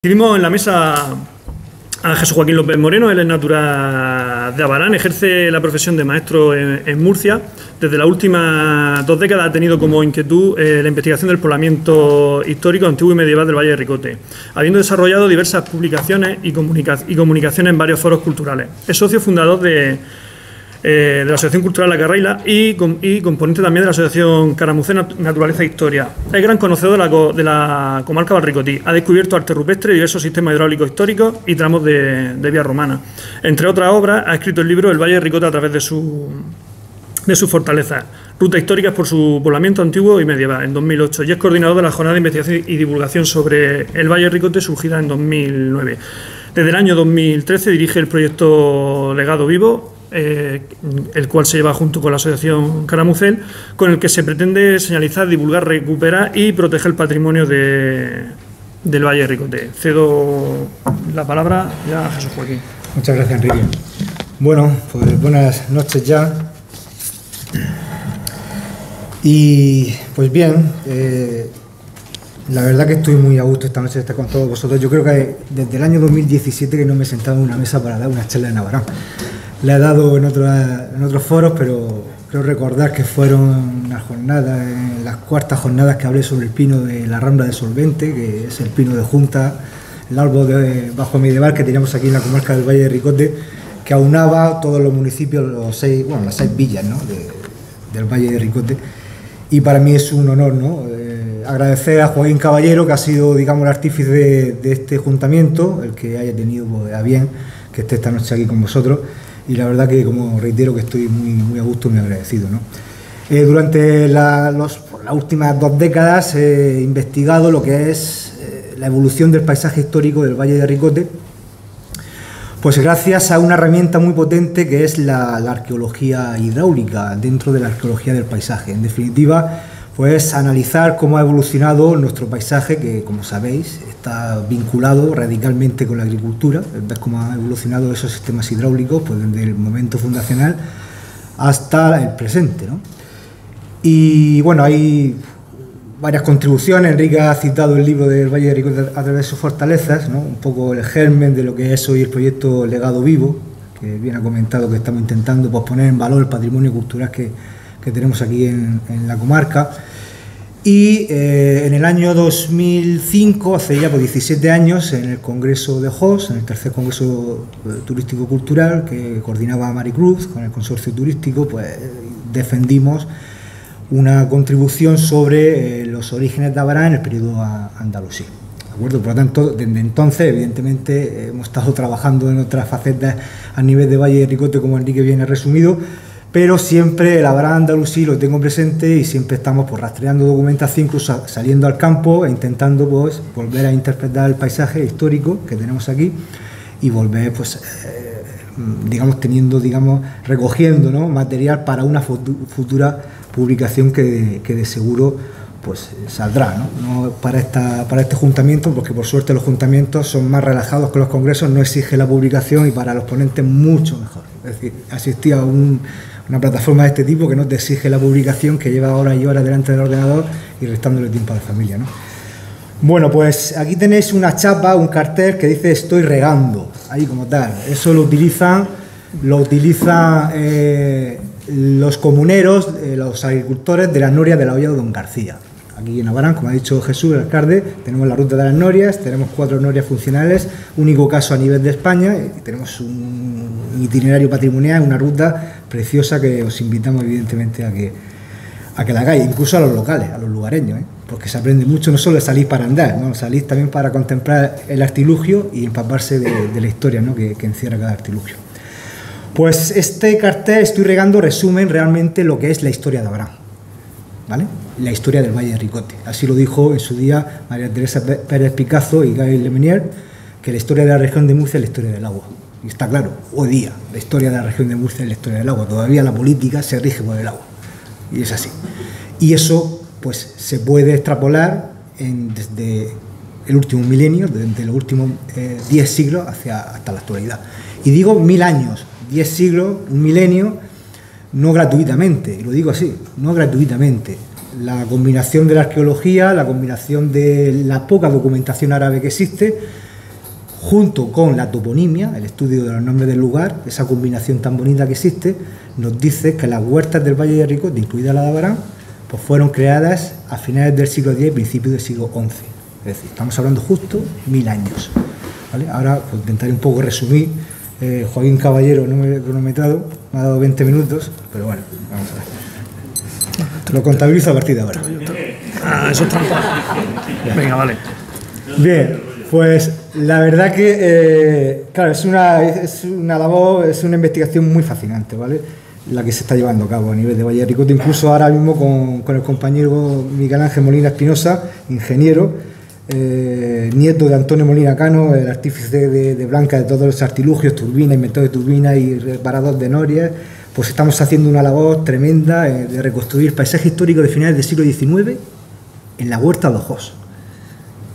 Recibimos en la mesa a Jesús Joaquín López Moreno. Él es natural de Abarán, ejerce la profesión de maestro en Murcia. Desde las últimas 2 décadas ha tenido como inquietud la investigación del poblamiento histórico antiguo y medieval del Valle de Ricote, habiendo desarrollado diversas publicaciones y comunicaciones en varios foros culturales. Es socio fundador de la Asociación Cultural La Carraila y componente también de la Asociación Caramucén Naturaleza e Historia. Es gran conocedor de la comarca Valricotí. Ha descubierto arte rupestre, diversos sistemas hidráulicos históricos y tramos de vía romana. Entre otras obras, ha escrito el libro El Valle de Ricote a través de sus fortalezas, rutas históricas por su poblamiento antiguo y medieval, en 2008, y es coordinador de la jornada de investigación y divulgación sobre el Valle de Ricote, surgida en 2009. Desde el año 2013 dirige el proyecto Legado Vivo, el cual se lleva junto con la Asociación Caramucén, con el que se pretende señalizar, divulgar, recuperar y proteger el patrimonio del Valle de Ricote. Cedo la palabra ya a Jesús Joaquín. Muchas gracias, Enrique. Bueno, pues buenas noches ya. Y pues bien, la verdad que estoy muy a gusto esta noche de estar con todos vosotros. Yo creo que desde el año 2017 que no me he sentado en una mesa para dar una charla en Abarán. La he dado en otros foros, pero creo recordar que fueron unas jornadas, en las cuartas jornadas que hablé sobre el pino de la Rambla de Solvente, que es el pino de Junta, el árbol de bajo medieval que teníamos aquí en la comarca del Valle de Ricote, que aunaba todos los municipios, las 6 villas, ¿no?, del Valle de Ricote. Y para mí es un honor, ¿no?, agradecer a Joaquín Caballero, que ha sido, digamos, el artífice de este juntamiento, el que haya tenido a bien que esté esta noche aquí con vosotros. Y la verdad que, como reitero, que estoy muy a gusto y muy agradecido, ¿no? Durante las últimas 2 décadas he investigado lo que es la evolución del paisaje histórico del Valle de Ricote, pues gracias a una herramienta muy potente que es la arqueología hidráulica dentro de la arqueología del paisaje. En definitiva, pues analizar cómo ha evolucionado nuestro paisaje, que, como sabéis, está vinculado radicalmente con la agricultura. Ves cómo han evolucionado esos sistemas hidráulicos, pues desde el momento fundacional hasta el presente, ¿no? Y bueno, hay varias contribuciones. Enrique ha citado el libro del Valle de Ricote a través de sus fortalezas, ¿no?, un poco el germen de lo que es hoy el proyecto Legado Vivo, que bien ha comentado que estamos intentando, pues, poner en valor el patrimonio cultural que tenemos aquí en la comarca. Y en el año 2005, hace ya 17 años, en el Congreso de Jos, en el tercer Congreso Turístico Cultural que coordinaba Maricruz con el Consorcio Turístico, pues defendimos una contribución sobre los orígenes de Abarán en el periodo andalusí. ¿De acuerdo? Por lo tanto, desde entonces, evidentemente, hemos estado trabajando en otras facetas a nivel de Valle de Ricote, como Enrique bien ha resumido, pero siempre el Abarán andalusí lo tengo presente y siempre estamos, pues, rastreando documentación, incluso saliendo al campo e intentando, pues, volver a interpretar el paisaje histórico que tenemos aquí y volver, pues, recogiendo, ¿no?, material para una futura publicación que de seguro, pues, saldrá, ¿no? Para este juntamiento, porque por suerte los juntamientos son más relajados que los congresos, no exige la publicación y para los ponentes mucho mejor. Es decir, asistir a una plataforma de este tipo que no te exige la publicación, que lleva horas y horas delante del ordenador y restándole tiempo a la familia, ¿no? Bueno, pues aquí tenéis una chapa, un cartel que dice "estoy regando", ahí como tal. Eso lo utilizan los comuneros, los agricultores de las norias de la Hoya de Don García. Aquí en Abarán, como ha dicho Jesús, el alcalde, tenemos la ruta de las norias, tenemos 4 norias funcionales, único caso a nivel de España, y tenemos un itinerario patrimonial, una ruta preciosa que os invitamos evidentemente a que la hagáis, incluso a los locales, a los lugareños, porque se aprende mucho, no solo de salir para andar, ¿no?, salís también para contemplar el artilugio y empaparse de la historia, ¿no?, que encierra cada artilugio. Pues este cartel, "estoy regando", resumen realmente lo que es la historia de Abarán, ¿vale?, la historia del Valle de Ricote. Así lo dijo en su día María Teresa Pérez Picazo y Guy Lemenier, que la historia de la región de Murcia es la historia del agua. Y está claro, hoy día la historia de la región de Murcia es la historia del agua. Todavía la política se rige por el agua, y es así. Y eso, pues, se puede extrapolar desde el último milenio, desde los últimos 10 siglos hasta la actualidad. Y digo 1000 años, 10 siglos, un milenio, no gratuitamente, y lo digo así, no gratuitamente. La combinación de la arqueología, la combinación de la poca documentación árabe que existe, junto con la toponimia, el estudio de los nombres del lugar, esa combinación tan bonita que existe, nos dice que las huertas del Valle de Ricote, incluida la de Abarán, pues fueron creadas a finales del siglo X y principios del siglo XI. Es decir, estamos hablando justo 1000 años. ¿Vale? Ahora pues, intentaré un poco resumir. Joaquín Caballero no me he cronometrado, me ha dado 20 minutos, pero bueno, vamos a ver. Lo contabilizo a partir de ahora. Eso es trampa. Venga, vale. Bien, pues la verdad que, claro, es una labor, es una investigación muy fascinante, ¿vale? La que se está llevando a cabo a nivel de Valle de Ricote, incluso ahora mismo con el compañero Miguel Ángel Molina Espinosa, ingeniero, nieto de Antonio Molina Cano, el artífice de Blanca de todos los artilugios, turbinas, inventor de turbinas y reparador de norias. Pues estamos haciendo una labor tremenda de reconstruir el paisaje histórico de finales del siglo XIX en la huerta de Ojos.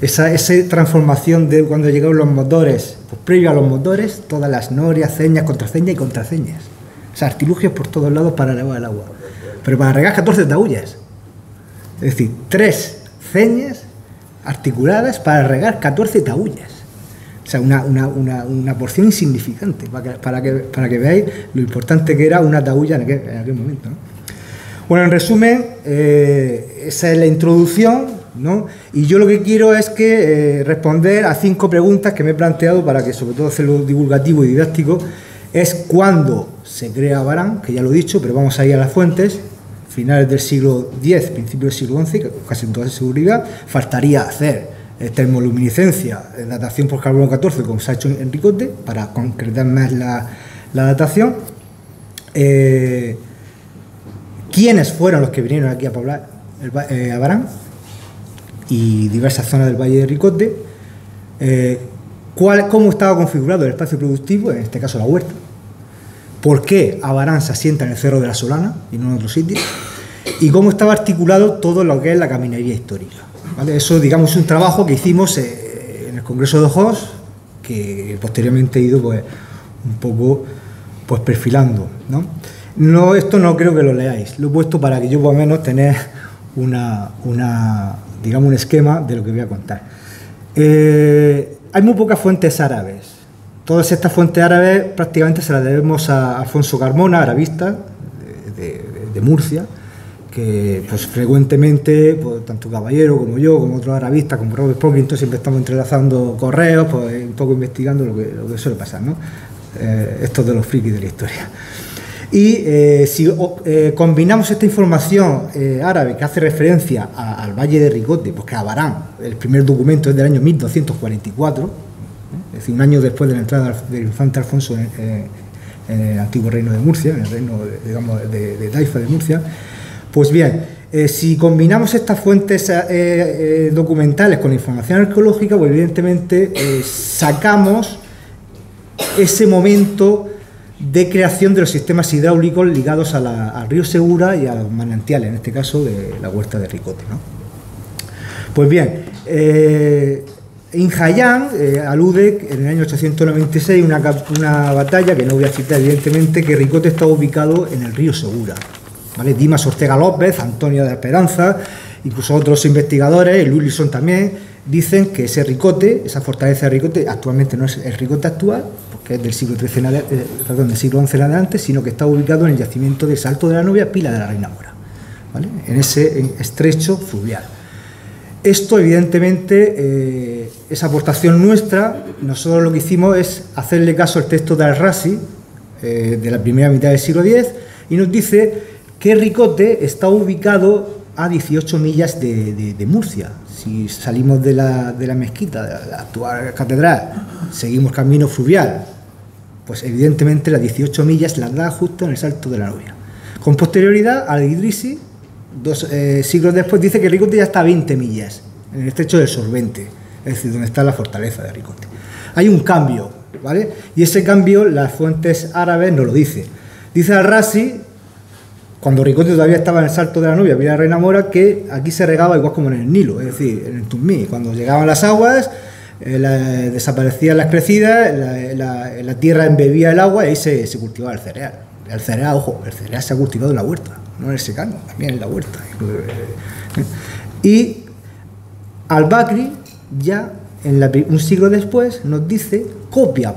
Esa transformación de cuando llegaron los motores, pues previo a los motores, todas las norias, ceñas, contraseñas y contraseñas. O sea, artilugios por todos lados para elevar el agua. Pero para regar 14 taullas. Es decir, 3 ceñas articuladas para regar 14 taullas. O sea, una porción insignificante, para que veáis lo importante que era una taulla en aquel momento, ¿no? Bueno, en resumen, esa es la introducción, ¿no? Y yo lo que quiero es que responder a 5 preguntas que me he planteado para que, sobre todo, hacerlo divulgativo y didáctico. Es cuándo se crea Abarán, que ya lo he dicho, pero vamos a ir a las fuentes. Finales del siglo X, principios del siglo XI, casi con toda seguridad. Faltaría hacer termoluminiscencia, datación por carbono 14, como se ha hecho en Ricote, para concretar más la datación. ¿Quiénes fueron los que vinieron aquí a poblar Abarán y diversas zonas del Valle de Ricote? ¿Cómo estaba configurado el espacio productivo, en este caso la huerta? ¿Por qué Abarán se asienta en el Cerro de la Solana y no en otro sitio? Y cómo estaba articulado todo lo que es la caminería histórica, ¿vale? Eso, digamos, es un trabajo que hicimos en el Congreso de Ojos, que posteriormente he ido pues, un poco pues, perfilando, ¿no? Esto no creo que lo leáis, lo he puesto para que yo por lo menos tener digamos, un esquema de lo que voy a contar. Hay muy pocas fuentes árabes. Todas estas fuentes árabes prácticamente se las debemos a Alfonso Carmona, arabista de Murcia, que pues frecuentemente, pues, tanto Caballero como yo, como otros arabistas, como Robert Pocklington, siempre estamos entrelazando correos, pues un poco investigando lo que suele pasar, ¿no? Estos de los frikis de la historia. Y si combinamos esta información árabe que hace referencia al Valle de Ricote, pues que Abarán, el primer documento es del año 1244, es decir, un año después de la entrada del infante Alfonso en el antiguo reino de Murcia, en el reino, digamos, de Taifa de Murcia. Pues bien, si combinamos estas fuentes documentales con la información arqueológica, pues evidentemente sacamos ese momento de creación de los sistemas hidráulicos ligados al río Segura y a los manantiales, en este caso de la huerta de Ricote, ¿no? Pues bien, Injayán alude en el año 896 una batalla que no voy a citar evidentemente, que Ricote estaba ubicado en el río Segura, ¿vale? Dimas Ortega López, Antonio de la Esperanza, incluso otros investigadores, Luis Lisón también, dicen que ese Ricote, esa fortaleza de Ricote, actualmente no es el Ricote actual, porque es del siglo XII del siglo XI en adelante, sino que está ubicado en el yacimiento de Salto de la Novia, Pila de la Reina Mora, ¿vale? En ese estrecho fluvial. Esto, evidentemente, esa aportación nuestra, nosotros lo que hicimos es hacerle caso al texto de Al-Razi, de la primera mitad del siglo X, y nos dice que Ricote está ubicado a 18 millas de Murcia. Si salimos de la mezquita, de la actual catedral, seguimos camino fluvial, pues evidentemente las 18 millas las da justo en el Salto de la Novia. Con posterioridad, Al-Idrisi, 2 siglos después, dice que Ricote ya está a 20 millas, en el estrecho del Sorbente, es decir, donde está la fortaleza de Ricote. Hay un cambio, ¿vale? Y ese cambio las fuentes árabes nos lo dicen. Dice Al-Razi, cuando Ricote todavía estaba en el Salto de la Novia, Pila de la Reina Mora, que aquí se regaba igual como en el Nilo, es decir, en el Tumí. Cuando llegaban las aguas, desaparecían las crecidas, la tierra embebía el agua y ahí se cultivaba el cereal. El cereal, ojo, el cereal se ha cultivado en la huerta, no en el secano, también en la huerta. Y Al-Bakri ya un siglo después, nos dice,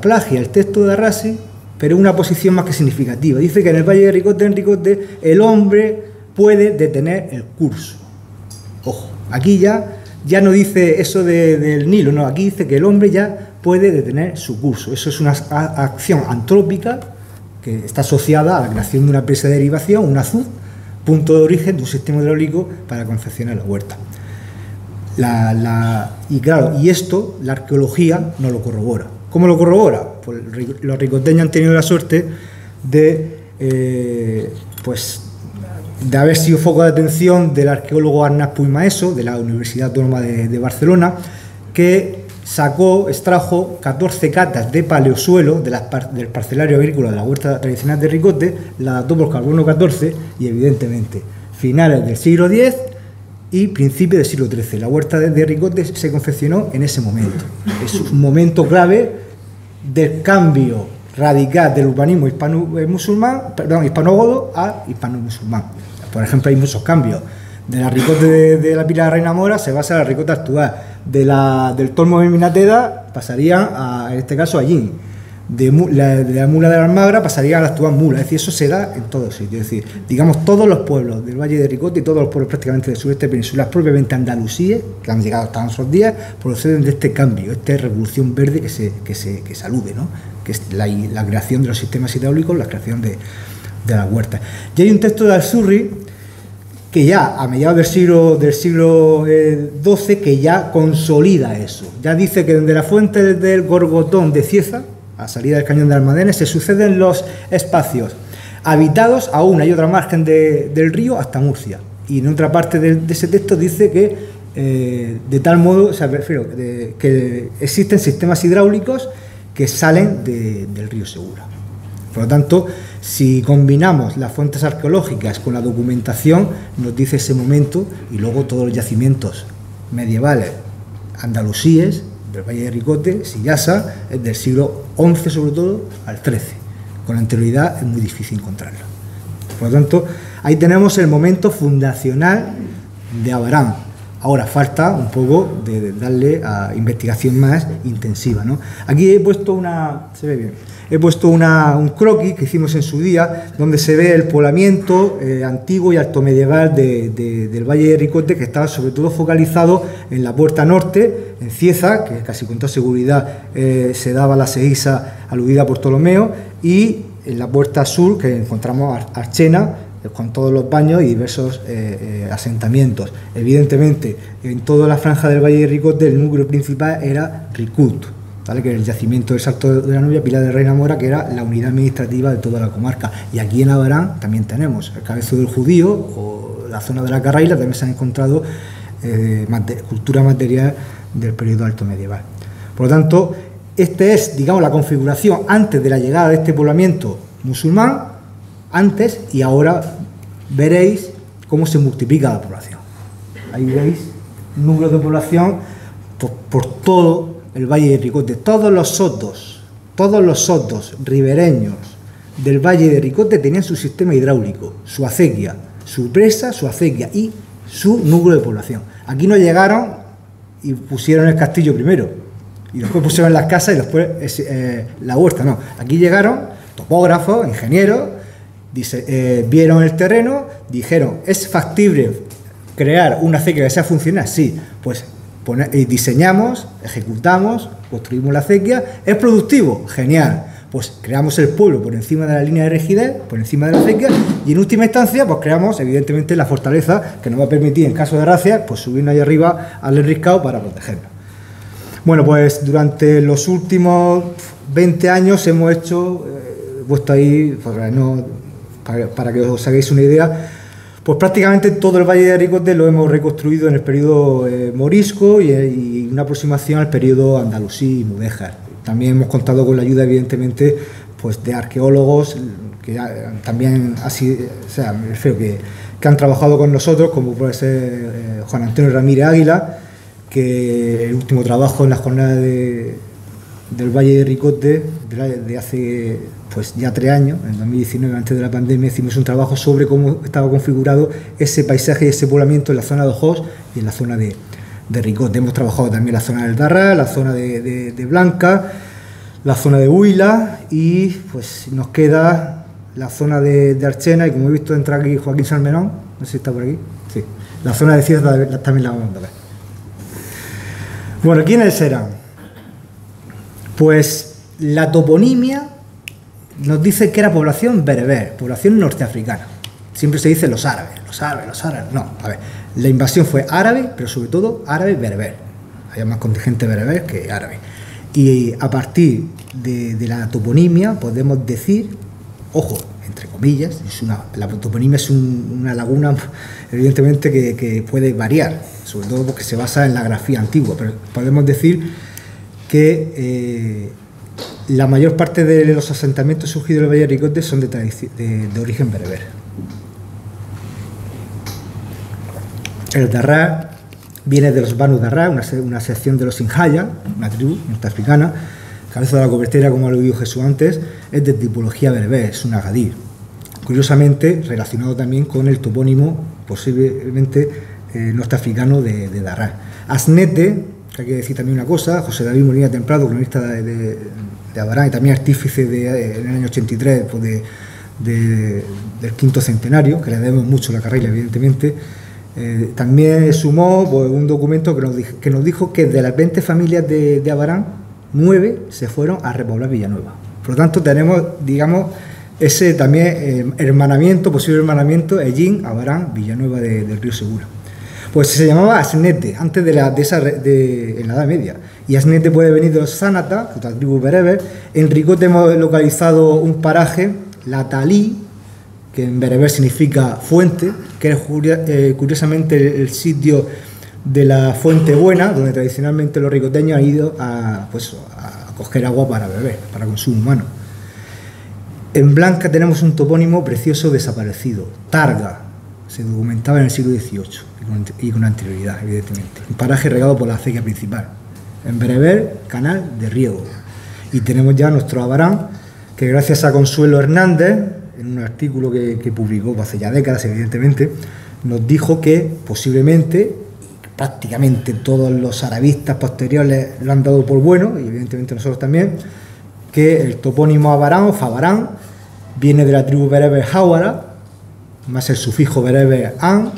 plagia el texto de Arrasi, pero en una posición más que significativa. Dice que en el Valle de Ricote, el hombre puede detener el curso. Ojo, aquí ya no dice eso del Nilo, no, aquí dice que el hombre ya puede detener su curso. Eso es una acción antrópica que está asociada a la creación de una presa de derivación, un azud, punto de origen de un sistema hidráulico para confeccionar la huerta. Y claro, y esto la arqueología no lo corrobora. ¿Cómo lo corrobora? Pues los ricoteños han tenido la suerte de haber sido foco de atención del arqueólogo Arnaz Puigmaeso, de la Universidad Autónoma de Barcelona, que extrajo 14 catas de paleosuelo del parcelario agrícola de la huerta tradicional de Ricote, la dató por carbono 14 y evidentemente finales del siglo X y principios del siglo XIII. La huerta de Ricote se confeccionó en ese momento. Es un momento clave del cambio radical del urbanismo hispano-godo a hispano-musulmán. Por ejemplo, hay muchos cambios. De la Ricote de la Pila de Reina Mora se basa en la Ricote actual. Del Tormo de Minateda pasaría, en este caso, a Yin. De la Mula de la Almagra pasaría a la actual Mula. Es decir, eso se da en todos sitios. Es decir, digamos, todos los pueblos del Valle de Ricote y todos los pueblos prácticamente del sureste peninsular, propiamente andalusíes, que han llegado hasta nuestros días, proceden de este cambio, esta revolución verde que se alude, ¿no? Que es la creación de los sistemas hidráulicos, la creación de la huerta. Y hay un texto de Al-Surri que ya a mediados del siglo XII que ya consolida eso. Ya dice que desde la fuente del Gorgotón de Cieza, a salida del cañón de Almadenes, se suceden los espacios habitados a una y otra margen del río hasta Murcia. Y en otra parte de ese texto dice que de tal modo, o sea, prefiero, que existen sistemas hidráulicos que salen del río Segura. Por lo tanto, si combinamos las fuentes arqueológicas con la documentación, nos dice ese momento, y luego todos los yacimientos medievales andalusíes, del Valle de Ricote, Sillasa, es del siglo XI sobre todo al XIII. Con anterioridad es muy difícil encontrarlo. Por lo tanto, ahí tenemos el momento fundacional de Abarán. Ahora falta un poco de darle a investigación más intensiva, ¿no? Aquí he puesto se ve bien, he puesto un croquis que hicimos en su día, donde se ve el poblamiento antiguo y altomedieval del Valle de Ricote, que estaba sobre todo focalizado en la puerta norte, en Cieza, que casi con toda seguridad se daba la Sehisa aludida por Ptolomeo, y en la puerta sur, que encontramos Archena, con todos los baños y diversos asentamientos. Evidentemente, en toda la franja del Valle de Ricote, el núcleo principal era Ricut, ¿vale? Que era el yacimiento del Salto de la Nubia, Pilar de Reina Mora, que era la unidad administrativa de toda la comarca. Y aquí en Abarán también tenemos el Cabezo del Judío o la zona de la Carraila, también se han encontrado cultura material del periodo alto medieval. Por lo tanto, esta es, digamos, la configuración antes de la llegada de este poblamiento musulmán, antes, y ahora veréis cómo se multiplica la población. Ahí veis núcleos de población por todo el Valle de Ricote. Todos los sotos ribereños del Valle de Ricote tenían su sistema hidráulico, su acequia, su presa, su acequia y su núcleo de población. Aquí no llegaron y pusieron el castillo primero, y después pusieron las casas y después la huerta, no. Aquí llegaron topógrafos, ingenieros, vieron el terreno, dijeron, ¿es factible crear una acequia que sea funcional? Sí, pues diseñamos, ejecutamos, construimos la acequia. ¿Es productivo? Genial, pues creamos el pueblo por encima de la línea de rigidez, por encima de la acequia, y en última instancia pues creamos evidentemente la fortaleza que nos va a permitir, en caso de gracia, pues subirnos ahí arriba al enriscado para protegernos. Bueno, pues durante los últimos 20 años hemos hecho, puesto ahí, para que os hagáis una idea, pues prácticamente todo el Valle de Ricote lo hemos reconstruido en el periodo morisco y una aproximación al periodo andalusí y mudéjar. También hemos contado con la ayuda, evidentemente, pues de arqueólogos que también me refiero que han trabajado con nosotros, como puede ser Juan Antonio Ramírez Águila, que el último trabajo en la jornada del Valle de Ricote de hace pues ya 3 años, en 2019, antes de la pandemia, hicimos un trabajo sobre cómo estaba configurado ese paisaje y ese poblamiento en la zona de Ojos y en la zona de Ricot. Hemos trabajado también la zona del Darra, la zona de Blanca, la zona de Huila y pues nos queda la zona de Archena y como he visto entrar aquí Joaquín Salmerón, no sé si está por aquí, sí, la zona de Cierta también la vamos a ver. Bueno, ¿quiénes serán? Pues la toponimia nos dice que era población bereber, población norteafricana. Siempre se dice los árabes. No, a ver, la invasión fue árabe, pero sobre todo árabe bereber. Había más contingente bereber que árabe. Y a partir de la toponimia podemos decir, ojo, entre comillas, la toponimia es una laguna evidentemente que puede variar, sobre todo porque se basa en la grafía antigua, pero podemos decir que la mayor parte de los asentamientos surgidos en el Valle de Ricote son de origen bereber. El Darra viene de los Banu Darra, una sección de los Sinjaya, una tribu norteafricana. Cabeza de la cobertera, como lo dijo Jesús antes, es de tipología bereber, es un agadir. Curiosamente, relacionado también con el topónimo, posiblemente norteafricano de Darra. Asnete, que hay que decir también una cosa, José David Molina Temprado, cronista de Abarán y también artífice en el año 83 pues del quinto centenario, que le debemos mucho la carrera, evidentemente. También sumó pues, un documento que nos dijo que de las 20 familias de Abarán, 9 se fueron a repoblar Villanueva. Por lo tanto, tenemos, digamos, ese también posible hermanamiento, Ellín, Abarán, Villanueva del Río Segura. Pues se llamaba Asnete, antes en la Edad Media. Y Asnete puede venir de los Zánata, otra tribu bereber. En Ricote hemos localizado un paraje, la Talí, que en bereber significa fuente, que es curiosamente el sitio de la Fuente Buena, donde tradicionalmente los ricoteños han ido a coger agua para beber, para consumo humano. En Blanca tenemos un topónimo precioso desaparecido, Targa, se documentaba en el siglo XVIII y con anterioridad, evidentemente. Un paraje regado por la acequia principal. En bereber, canal de riego. Y tenemos ya nuestro Abarán, que gracias a Consuelo Hernández, en un artículo que publicó hace ya décadas, evidentemente, nos dijo que posiblemente, prácticamente todos los arabistas posteriores lo han dado por bueno, y evidentemente nosotros también, que el topónimo Abarán o Fabarán viene de la tribu bereber Jáuara, más el sufijo bereber an,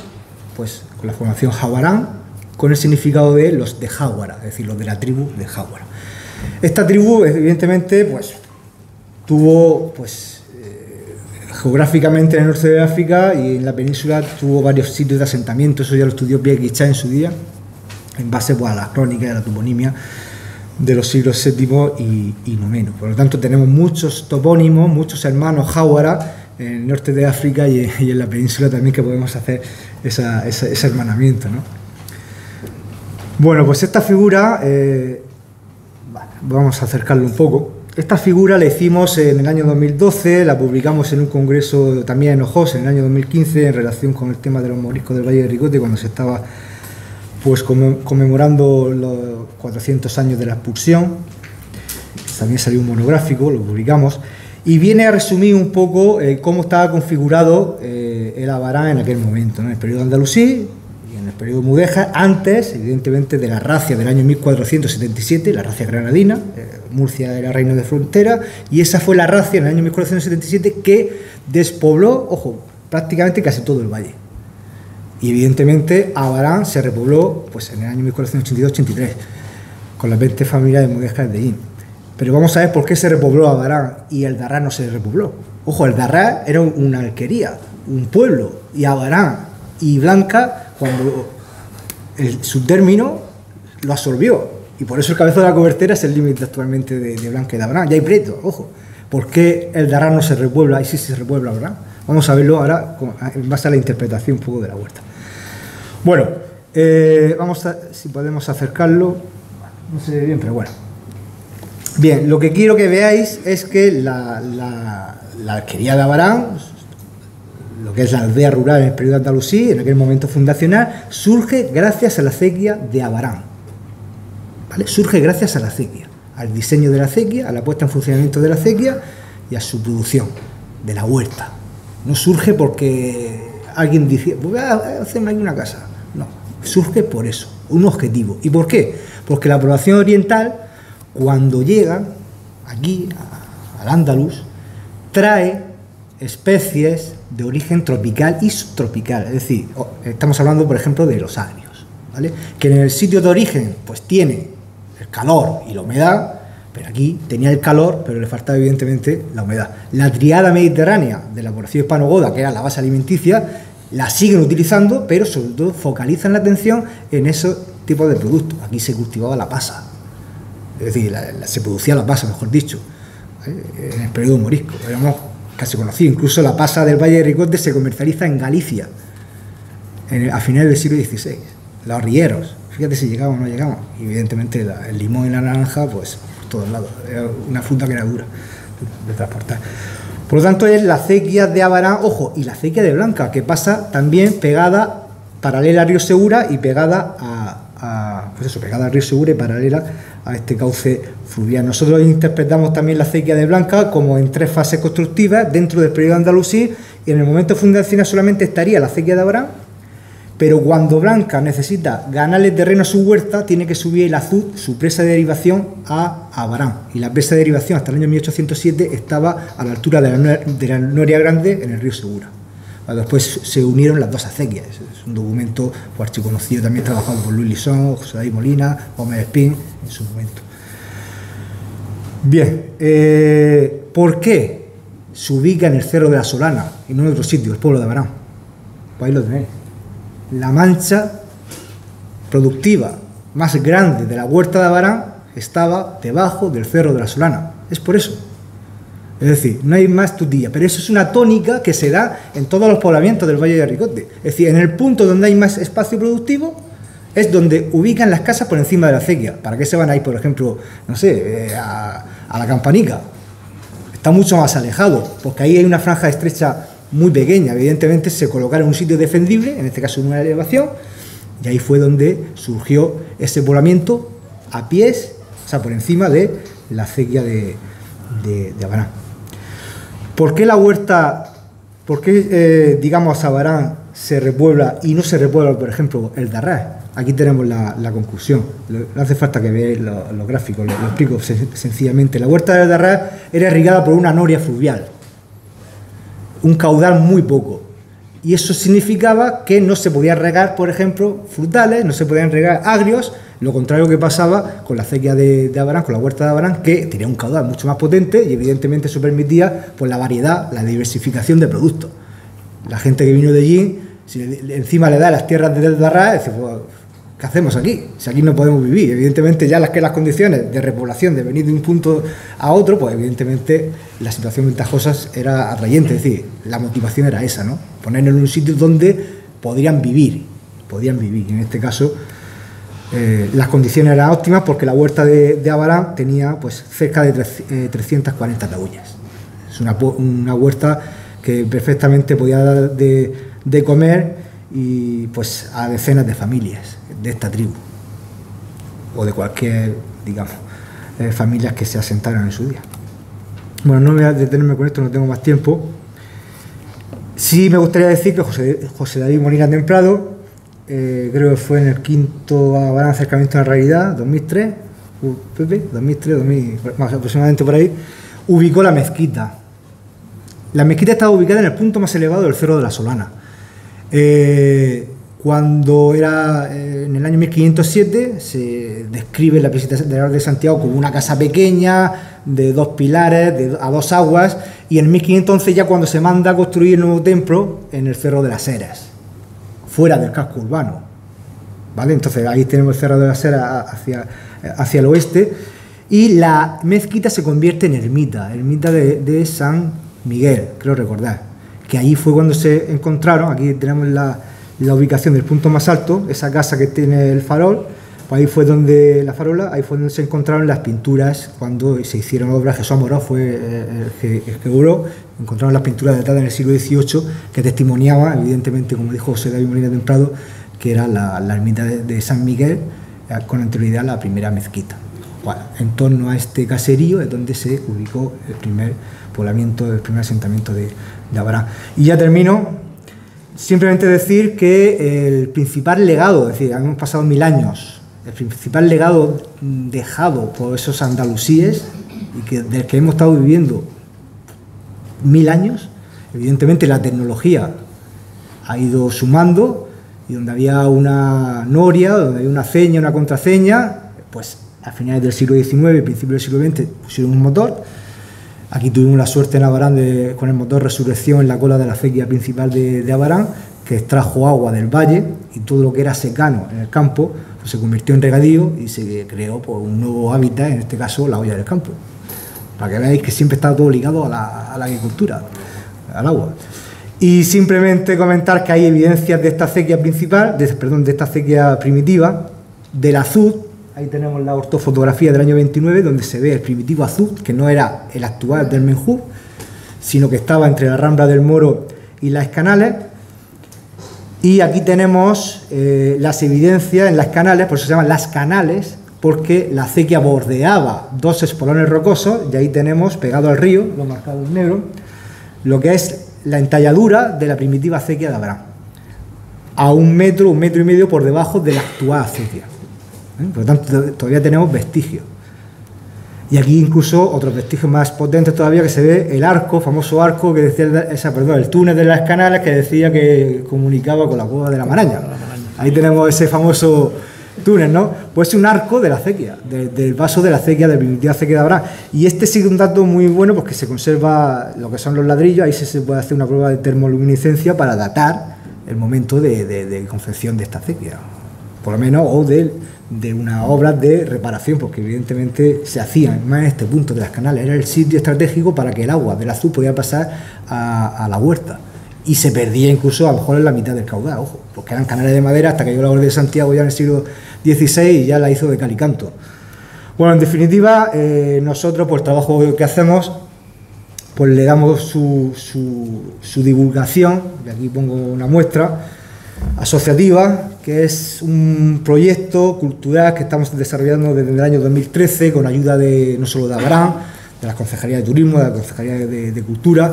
pues con la formación Jawarán, con el significado de los de Jáuara, es decir, los de la tribu de Jáuara. Esta tribu, evidentemente, pues tuvo, geográficamente en el norte de África y en la península tuvo varios sitios de asentamiento, eso ya lo estudió Pierre Guichard en su día, en base pues, a las crónicas de la toponimia de los siglos VII y IX. Por lo tanto, tenemos muchos topónimos, muchos hermanos Jáuara en el norte de África y en la península también que podemos hacer ese hermanamiento, ¿no? Bueno, pues esta figura, vamos a acercarlo un poco. Esta figura la hicimos en el año 2012, la publicamos en un congreso también en Ojos en el año 2015 en relación con el tema de los moriscos del Valle de Ricote, cuando se estaba pues conmemorando los 400 años de la expulsión. También salió un monográfico, lo publicamos, y viene a resumir un poco cómo estaba configurado el Abarán en aquel momento, ¿no? En el periodo andalusí y en el periodo mudéjar, antes, evidentemente, de la racia del año 1477, la racia granadina. Murcia era reino de frontera, y esa fue la racia en el año 1477 que despobló, ojo, prácticamente casi todo el valle. Y evidentemente Abarán se repobló pues, en el año 1482-83, con las 20 familias de mudéjar de Yin. Pero vamos a ver por qué se repobló Abarán y el Darra no se repobló. Ojo, el Darra era una alquería, un pueblo, y Abarán y Blanca, cuando su término lo absorbió. Y por eso el Cabeza de la Cobertera es el límite actualmente de Blanca y de Abarán. Ya hay pleito, ojo. ¿Por qué el Darra no se repuebla y sí se repuebla Abarán? Vamos a verlo ahora en base a la interpretación un poco de la Huerta. Bueno, vamos a, si podemos acercarlo. No se ve bien, pero bueno. Bien, lo que quiero que veáis es que la alquería de Abarán, lo que es la aldea rural en el periodo andalusí, en aquel momento fundacional, surge gracias a la acequia de Abarán. ¿Vale? Surge gracias a la acequia, al diseño de la acequia, a la puesta en funcionamiento de la acequia y a su producción, de la huerta. No surge porque alguien dice, voy a hacerme aquí una casa. No, Surge por eso, un objetivo. ¿Y por qué? Porque la población oriental, cuando llega aquí, al Andalus, trae especies de origen tropical y subtropical. Es decir, estamos hablando, por ejemplo, de los agrios, ¿vale? Que en el sitio de origen, pues tiene el calor y la humedad, pero aquí tenía el calor, pero le faltaba evidentemente la humedad. La triada mediterránea de la población hispano-goda, que era la base alimenticia, la siguen utilizando, pero sobre todo focalizan la atención en esos tipos de productos. Aquí se cultivaba la pasa, es decir, se producía la pasa, mejor dicho, en el periodo morisco, éramos casi conocidos. Incluso la pasa del Valle de Ricote se comercializa en Galicia, a finales del siglo XVI. Los arrieros, fíjate si llegamos o no llegamos. Y evidentemente el limón y la naranja, pues por todos lados, era una fruta que era dura de transportar. Por lo tanto, es la acequia de Abarán, ojo, y la acequia de Blanca, que pasa también pegada, paralela al río Segura y pegada pegada al río Segura y paralela a este cauce fluvial. Nosotros interpretamos también la acequia de Blanca como en 3 fases constructivas dentro del periodo andalusí, y en el momento fundacional solamente estaría la acequia de Abarán, pero cuando Blanca necesita ganarle terreno a su huerta, tiene que subir el Azud, su presa de derivación, a Abarán. Y la presa de derivación hasta el año 1807 estaba a la altura de la Noria Grande, en el río Segura. Después se unieron las dos acequias. Es un documento archiconocido, también trabajado por Luis Lisón, José David Molina, Gómez Espín en su momento. Bien, ¿por qué se ubica en el Cerro de la Solana y no en otro sitio, el pueblo de Abarán? Pues ahí lo tenéis. La mancha productiva más grande de la huerta de Abarán estaba debajo del Cerro de la Solana. Es por eso. Es decir, no hay más tutilla, pero eso es una tónica que se da en todos los poblamientos del Valle de Ricote. Es decir, en el punto donde hay más espacio productivo es donde ubican las casas por encima de la acequia. ¿Para qué se van a ir, por ejemplo, no sé, a la Campanica? Está mucho más alejado, porque ahí hay una franja estrecha muy pequeña. Evidentemente se colocaron en un sitio defendible, en este caso en una elevación, y ahí fue donde surgió ese poblamiento a pies, o sea, por encima de la acequia de Abarán. ¿Por qué la huerta, digamos, Abarán se repuebla y no se repuebla, por ejemplo, el de Arrás? Aquí tenemos la conclusión. No hace falta que veáis los gráficos, lo explico sencillamente. La huerta de Arrás era irrigada por una noria fluvial, un caudal muy poco, y eso significaba que no se podía regar, por ejemplo, frutales, no se podían regar agrios, lo contrario que pasaba con la acequia de Abarán, con la huerta de Abarán, que tenía un caudal mucho más potente y evidentemente eso permitía pues, la variedad, la diversificación de productos. La gente que vino de allí, si encima le da las tierras de Arrás, dice, pues, ¿qué hacemos aquí? Si aquí no podemos vivir. Evidentemente ya las condiciones de repoblación, de venir de un punto a otro, pues evidentemente la situación ventajosa era atrayente, es decir, la motivación era esa, ¿no? Ponernos en un sitio donde podían vivir, y en este caso las condiciones eran óptimas porque la huerta de Abarán tenía pues cerca de 340 taullas. Es una huerta que perfectamente podía dar de comer y pues a decenas de familias de esta tribu o de cualquier, digamos, familias que se asentaran en su día. Bueno, no voy a detenerme con esto, no tengo más tiempo. Sí me gustaría decir que José David Molina Templado, creo que fue en el quinto Abarán acercamiento a la realidad, 2003, más aproximadamente por ahí, ubicó la mezquita. La mezquita estaba ubicada en el punto más elevado del Cerro de la Solana. Cuando era en el año 1507 se describe la visita del Orden de Santiago como una casa pequeña de 2 pilares a 2 aguas, y en 1511 ya cuando se manda a construir el nuevo templo en el Cerro de las Heras, fuera del casco urbano, ¿vale? Entonces ahí tenemos el Cerro de las Heras hacia el oeste, y la mezquita se convierte en ermita de San Miguel, creo recordar, que ahí fue cuando se encontraron. Aquí tenemos la ubicación del punto más alto, esa casa que tiene el farol, pues ahí fue donde la farola, ahí fue donde se encontraron las pinturas cuando se hicieron obras. Jesús Amorós fue el que obró, encontraron las pinturas datadas en el siglo XVIII que testimoniaban, evidentemente, como dijo José David Molina Templado, que era la ermita de San Miguel, con anterioridad la primera mezquita. Bueno, en torno a este caserío es donde se ubicó el primer poblamiento, el primer asentamiento de Abarán. Y ya termino. simplemente decir que el principal legado, es decir, hemos pasado 1000 años, el principal legado dejado por esos andalusíes y del que hemos estado viviendo 1000 años, evidentemente la tecnología ha ido sumando, y donde había una noria, donde había una ceña, una contraceña, pues a finales del siglo XIX y principios del siglo XX pusieron un motor. Aquí tuvimos la suerte en Abarán con el motor Resurrección en la cola de la acequia principal de Abarán, que extrajo agua del valle, y todo lo que era secano en el campo pues se convirtió en regadío y se creó pues, un nuevo hábitat, en este caso la olla del campo. Para que veáis que siempre está todo ligado a la agricultura, al agua. Y simplemente comentar que hay evidencias de esta acequia principal, de esta acequia primitiva, del azud. Ahí tenemos la ortofotografía del año 29, donde se ve el primitivo azud, que no era el actual del Menjú, sino que estaba entre la Rambla del Moro y las Canales. Y aquí tenemos las evidencias en las Canales, por eso se llaman las Canales, porque la acequia bordeaba 2 espolones rocosos, y ahí tenemos, pegado al río, lo marcado en negro, lo que es la entalladura de la primitiva acequia de Abarán, a 1 metro, 1,5 metros por debajo de la actual acequia. Por lo tanto, todavía tenemos vestigios. Y aquí incluso otros vestigios más potentes todavía, que se ve el arco, famoso arco que decía, el túnel de las Canales, que decía que comunicaba con la cueva de la Maraña. Ahí tenemos ese famoso túnel, ¿no? Pues es un arco de la acequia, del vaso de la acequia, de la primitiva acequia de Abarán. Y este sigue un dato muy bueno, porque se conserva lo que son los ladrillos. Ahí se puede hacer una prueba de termoluminiscencia para datar el momento de concepción de esta acequia, por lo menos, o de una obra de reparación, porque evidentemente se hacían más en este punto de las Canales. Era el sitio estratégico para que el agua del azud podía pasar a la huerta, y se perdía incluso a lo mejor en la mitad del caudal, ojo, porque eran canales de madera hasta que llegó la Orden de Santiago ya en el siglo XVI y ya la hizo de cal y canto. Bueno, en definitiva, nosotros por el trabajo que hacemos pues le damos su divulgación, y aquí pongo una muestra asociativa, que es un proyecto cultural que estamos desarrollando desde el año 2013 con ayuda no solo de Abarán, de las concejalías de turismo, de la concejalía de cultura,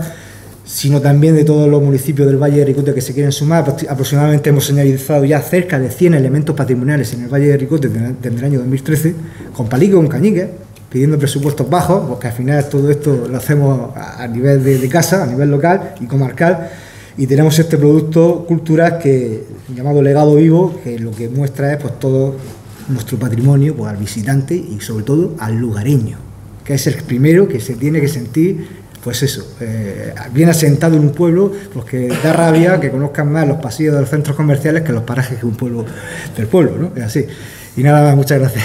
sino también de todos los municipios del Valle de Ricote que se quieren sumar. Aproximadamente hemos señalizado ya cerca de 100 elementos patrimoniales en el Valle de Ricote desde el año 2013, con palique, con cañique, pidiendo presupuestos bajos, porque al final todo esto lo hacemos a nivel de casa, a nivel local y comarcal. Y tenemos este producto cultural llamado Legado Vivo, que lo que muestra es pues todo nuestro patrimonio pues, al visitante y sobre todo al lugareño, que es el primero que se tiene que sentir, pues eso, bien asentado en un pueblo, porque da rabia que conozcan más los pasillos de los centros comerciales que los parajes que un pueblo del pueblo, ¿no? Es así. Y nada más, muchas gracias.